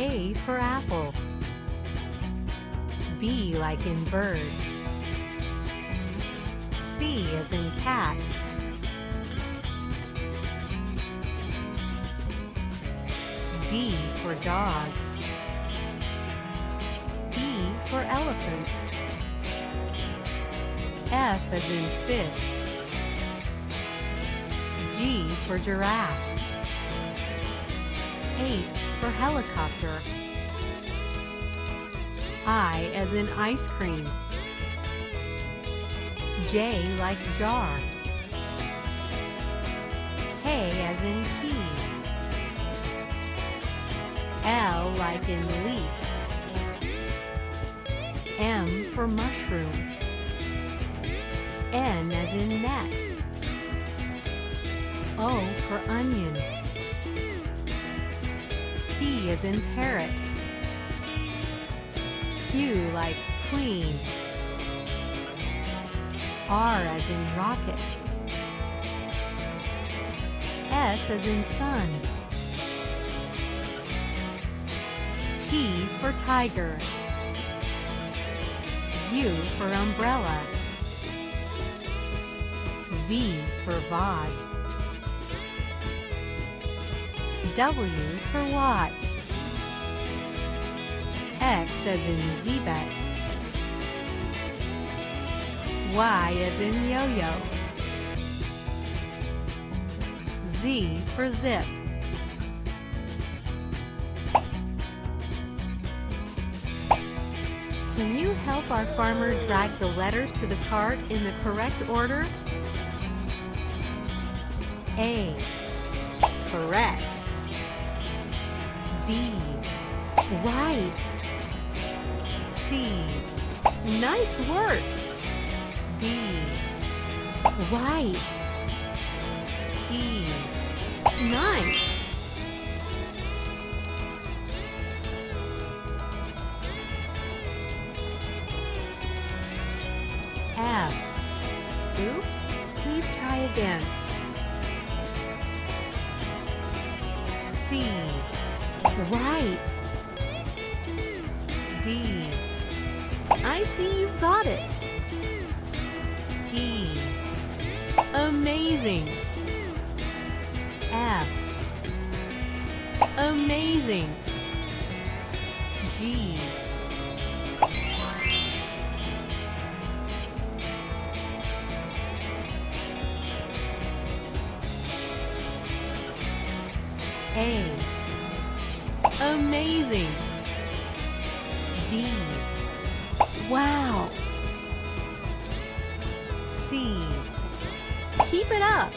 A for apple. B like in bird. C as in cat. D for dog. E for elephant. F as in fish. G for giraffe. H for helicopter. I as in ice cream. J like jar. K as in key. L like in leaf. M for mushroom. N as in net. O for onion. P as in parrot. Q like queen. R as in rocket. S as in sun. T for tiger. U for umbrella. V for vase. W for watch. X as in xebec. Y as in yo-yo. Z for zip. Can you help our farmer drag the letters to the cart in the correct order? A. Correct. B. Right. C. Nice work. D. Right. E. Nice. F. Oops. Please try again. C. Right. D. I see you've got it. E. Amazing. F. Amazing. G. A. Amazing. B. Wow. C. Keep it up.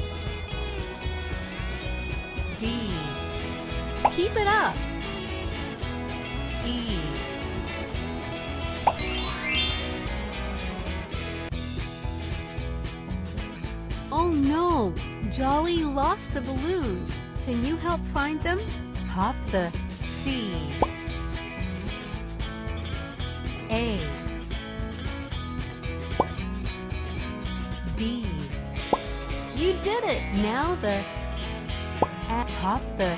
D. Keep it up. E. Oh no! Jolly lost the balloons. Can you help find them? Pop the C. A. B. You did it! Now the pop the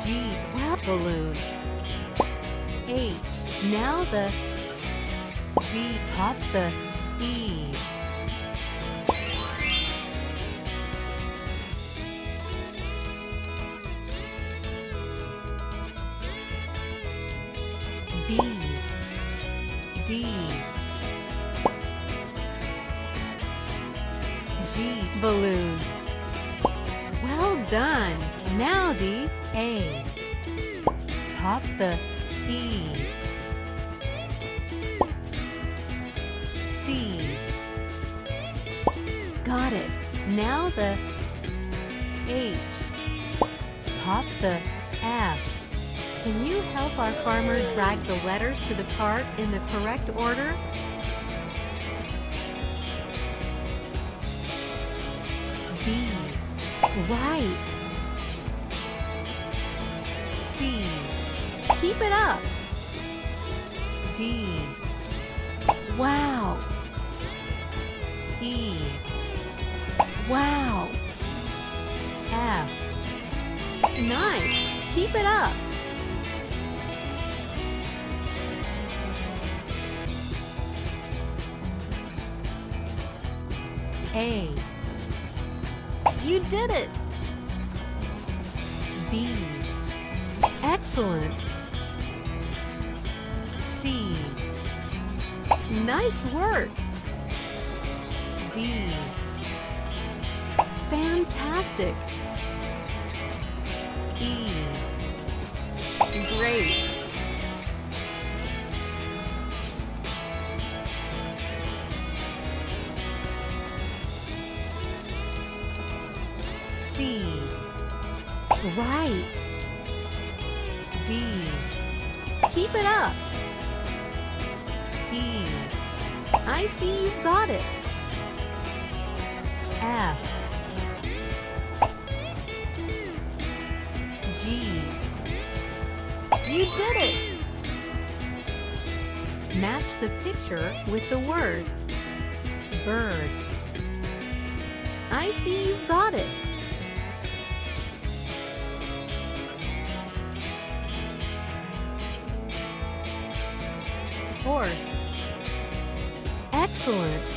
G. Well, balloon. H. Now the D. Pop the E. B. D. G. Balloon. Well done. Now the A. Pop the E. C. Got it. Now the H. Pop the F. Can you help our farmer drag the letters to the cart in the correct order? B. Right. C. Keep it up. D. Wow. E. Wow. F. Nice. Keep it up. A. You did it! B. Excellent! C. Nice work! D. Fantastic! E. Great! C. Right! D. Keep it up! E. I see you've got it! F. G. You did it! Match the picture with the word bird. I see you've got it! Horse. Excellent!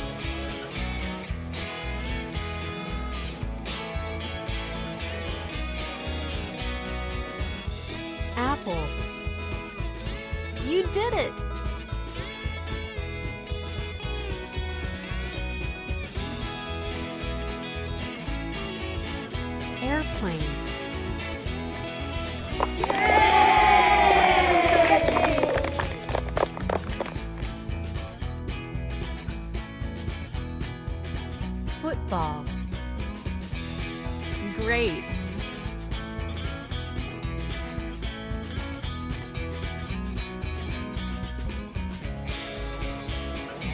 Apple. You did it! Airplane. Football. Great!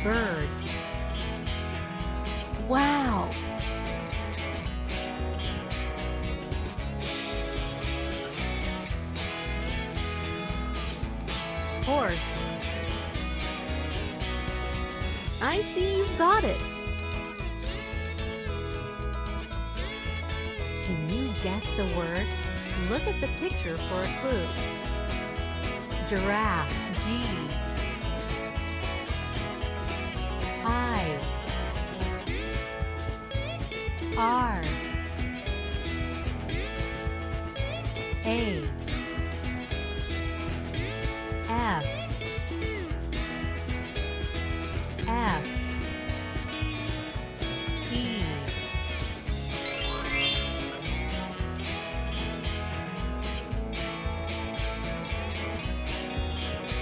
Bird. Wow! Horse. I see you've got it! Can you guess the word? Look at the picture for a clue. Giraffe. G. I. R. A. F. F. E.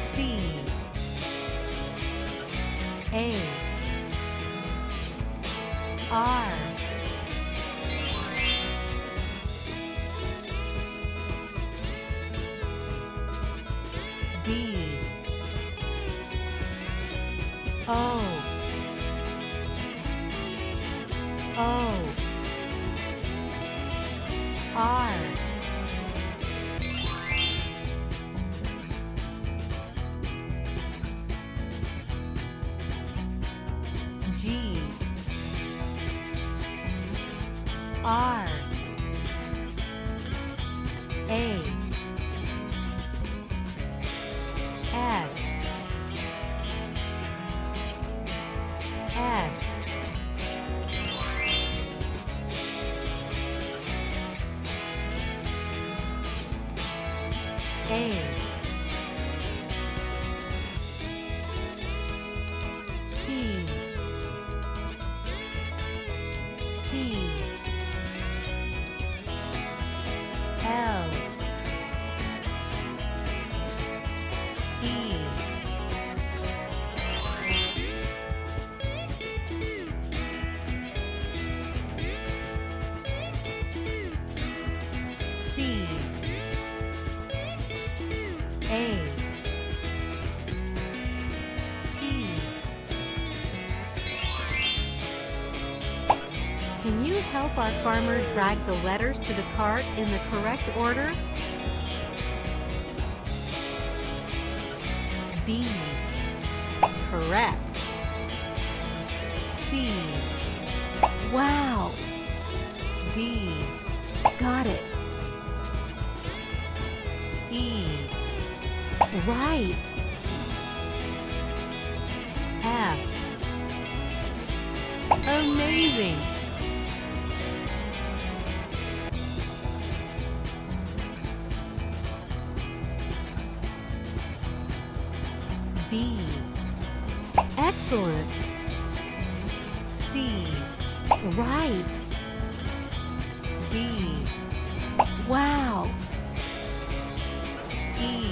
C. A. R. D. O. O. R. G. R. A. S. S. A. P. P. L. E. C. A. T. Can you help our farmer drag the letters to the cart in the correct order? B. Correct. C. Wow. D. Got it. E. Right. F. Amazing! B. Excellent! C. Right! D. Wow! E.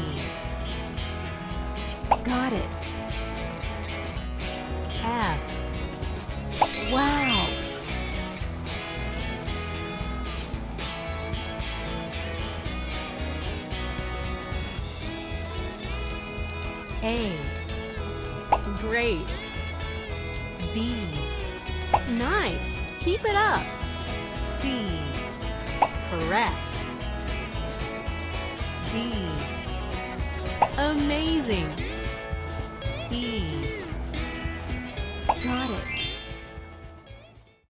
Got it! F. Wow! A. Great! B. Nice! Keep it up! C. Correct! D. Amazing!